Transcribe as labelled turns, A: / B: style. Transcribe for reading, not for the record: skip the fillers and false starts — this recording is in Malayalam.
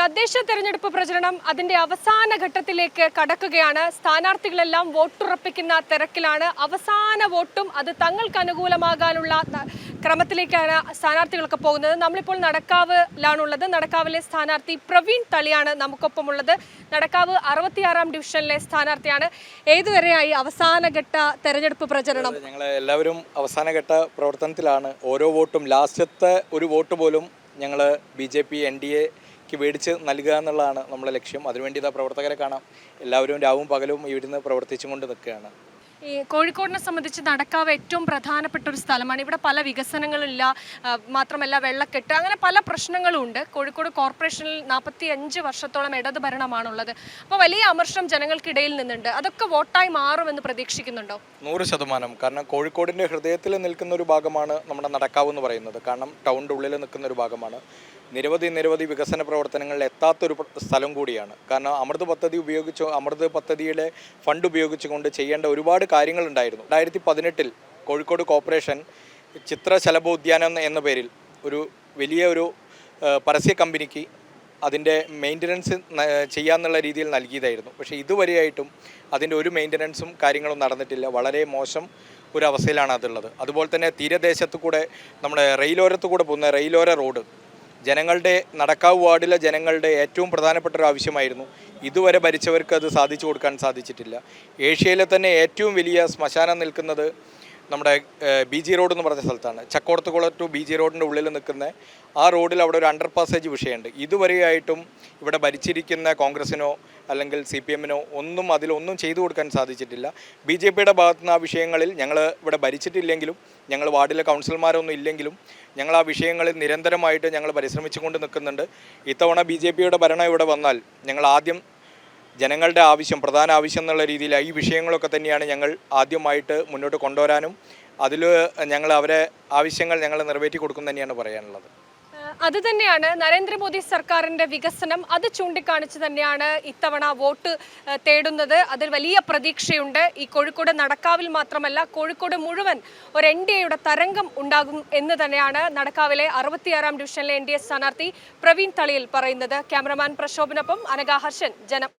A: തദ്ദേശ തെരഞ്ഞെടുപ്പ് പ്രചരണം അതിന്റെ അവസാന ഘട്ടത്തിലേക്ക് കടക്കുകയാണ്. സ്ഥാനാർത്ഥികളെല്ലാം വോട്ടുറപ്പിക്കുന്ന തിരക്കിലാണ്. അവസാന വോട്ടും അത് തങ്ങൾക്ക് അനുകൂലമാകാനുള്ള ക്രമത്തിലേക്കാണ് സ്ഥാനാർത്ഥികളൊക്കെ പോകുന്നത്. നമ്മളിപ്പോൾ നടക്കാവിലാണുള്ളത്. നടക്കാവിലെ സ്ഥാനാർത്ഥി പ്രവീൺ തളിയാണ് നമുക്കൊപ്പമുള്ളത്. നടക്കാവ് 66-ാം ഡിവിഷനിലെ സ്ഥാനാർത്ഥിയാണ്. ഏതുവരെയായി അവസാനഘട്ട തെരഞ്ഞെടുപ്പ് പ്രചരണം?
B: ഞങ്ങൾ എല്ലാവരും അവസാനഘട്ട പ്രവർത്തനത്തിലാണ്. ഓരോ വോട്ടും ലാസ്റ്റത്തെ ഒരു വോട്ട് പോലും ഞങ്ങൾ BJP NDAക്ക് മേടിച്ച് നൽകുക എന്നുള്ളതാണ് നമ്മുടെ ലക്ഷ്യം. അതിനുവേണ്ടി ഇതാ പ്രവർത്തകരെ കാണാം. എല്ലാവരും രാവും പകലും ഇവിടുന്ന് പ്രവർത്തിച്ചും കൊണ്ട് നിൽക്കുകയാണ്.
A: ഈ കോഴിക്കോടിനെ സംബന്ധിച്ച് നടക്കാവ് ഏറ്റവും പ്രധാനപ്പെട്ട ഒരു സ്ഥലമാണ്. ഇവിടെ പല വികസനങ്ങളില്ല, മാത്രമല്ല വെള്ളക്കെട്ട്, അങ്ങനെ പല പ്രശ്നങ്ങളും ഉണ്ട്. കോഴിക്കോട് കോർപ്പറേഷനിൽ 45 വർഷത്തോളം ഇടത് ഭരണമാണുള്ളത്. അപ്പോൾ വലിയ അമർഷം ജനങ്ങൾക്കിടയിൽ നിന്നുണ്ട്. അതൊക്കെ വോട്ടായി മാറുമെന്ന് പ്രതീക്ഷിക്കുന്നുണ്ടോ?
B: 100%. കാരണം കോഴിക്കോടിൻ്റെ ഹൃദയത്തിൽ നിൽക്കുന്ന ഒരു ഭാഗമാണ് നമ്മുടെ നടക്കാവ് എന്ന് പറയുന്നത്. കാരണം ടൗണിൻ്റെ ഉള്ളിൽ നിൽക്കുന്ന ഒരു ഭാഗമാണ്. നിരവധി വികസന പ്രവർത്തനങ്ങളിൽ എത്താത്തൊരു സ്ഥലം കൂടിയാണ്. കാരണം അമൃത് പദ്ധതിയുടെ ഫണ്ട് ഉപയോഗിച്ചുകൊണ്ട് ചെയ്യേണ്ട ഒരുപാട് കാര്യങ്ങളുണ്ടായിരുന്നു. 2018 കോഴിക്കോട് കോർപ്പറേഷൻ ചിത്രശലഭോദ്യാനം എന്ന പേരിൽ ഒരു വലിയ പരസ്യ കമ്പനിക്ക് അതിൻ്റെ മെയിൻ്റനൻസ് ചെയ്യാമെന്നുള്ള രീതിയിൽ നൽകിയതായിരുന്നു. പക്ഷേ ഇതുവരെയായിട്ടും അതിൻ്റെ ഒരു മെയിൻ്റനൻസും കാര്യങ്ങളും നടന്നിട്ടില്ല. വളരെ മോശം ഒരു അവസ്ഥയിലാണ് അതുള്ളത്. അതുപോലെ തന്നെ തീരദേശത്തു കൂടെ നമ്മുടെ റെയിലോരത്തു കൂടെ പോകുന്ന റെയിലോര റോഡ് ജനങ്ങളുടെ നടക്കാവ് വാർഡിലെ ജനങ്ങളുടെ ഏറ്റവും പ്രധാനപ്പെട്ട ഒരു ആവശ്യമായിരുന്നു. ഇതുവരെ ഭരിച്ചവർക്ക് അത് സാധിച്ചു കൊടുക്കാൻ സാധിച്ചിട്ടില്ല. ഏഷ്യയിലെ തന്നെ ഏറ്റവും വലിയ ശ്മശാനം നിൽക്കുന്നത് നമ്മുടെ BG റോഡ് എന്ന് പറഞ്ഞ സ്ഥലത്താണ്. ചക്കോടത്തുകുളം ടു BG റോഡിൻ്റെ ഉള്ളിൽ നിൽക്കുന്ന ആ റോഡിൽ അവിടെ ഒരു അണ്ടർ പാസേജ് വിഷയമുണ്ട്. ഇതുവരെയായിട്ടും ഇവിടെ ഭരിച്ചിരിക്കുന്ന കോൺഗ്രസിനോ അല്ലെങ്കിൽ CPMനോ അതിലൊന്നും ചെയ്തു കൊടുക്കാൻ സാധിച്ചിട്ടില്ല. BJPയുടെ ഭാഗത്തുനിന്ന് ആ വിഷയങ്ങളിൽ ഞങ്ങൾ ഇവിടെ ഭരിച്ചിട്ടില്ലെങ്കിലും, ഞങ്ങൾ വാർഡിലെ കൗൺസിലർമാരൊന്നും ഇല്ലെങ്കിലും ഞങ്ങൾ ആ വിഷയങ്ങളിൽ നിരന്തരമായിട്ട് ഞങ്ങൾ പരിശ്രമിച്ചുകൊണ്ട് നിൽക്കുന്നുണ്ട്. ഇത്തവണ BJPയുടെ ഭരണം ഇവിടെ വന്നാൽ ഞങ്ങൾ ആദ്യം ജനങ്ങളുടെ പ്രധാന ആവശ്യം എന്നുള്ള രീതിയിൽ ഈ വിഷയങ്ങളൊക്കെ തന്നെയാണ് ഞങ്ങൾ ആദ്യമായിട്ട് മുന്നോട്ട് കൊണ്ടുവരാനും അതിൽ ഞങ്ങൾ അവരെ ആവശ്യങ്ങൾ ഞങ്ങൾ നിറവേറ്റി കൊടുക്കും തന്നെയാണ് പറയാനുള്ളത്.
A: അത് തന്നെയാണ് നരേന്ദ്രമോദി സർക്കാരിൻ്റെ വികസനം. അത് ചൂണ്ടിക്കാണിച്ച് തന്നെയാണ് ഇത്തവണ വോട്ട് തേടുന്നത്. അതിൽ വലിയ പ്രതീക്ഷയുണ്ട്. ഈ കോഴിക്കോട് നടക്കാവിൽ മാത്രമല്ല, കോഴിക്കോട് മുഴുവൻ ഒരു NDAയുടെ തരംഗം ഉണ്ടാകും എന്ന് തന്നെയാണ് നടക്കാവിലെ 66-ാം ഡിവിഷനിലെ NDA സ്ഥാനാർത്ഥി പ്രവീൺ തളിയിൽ പറയുന്നത്. ക്യാമറമാൻ പ്രശോഭനൊപ്പം അനഘ ഹർഷൻ, ജനം.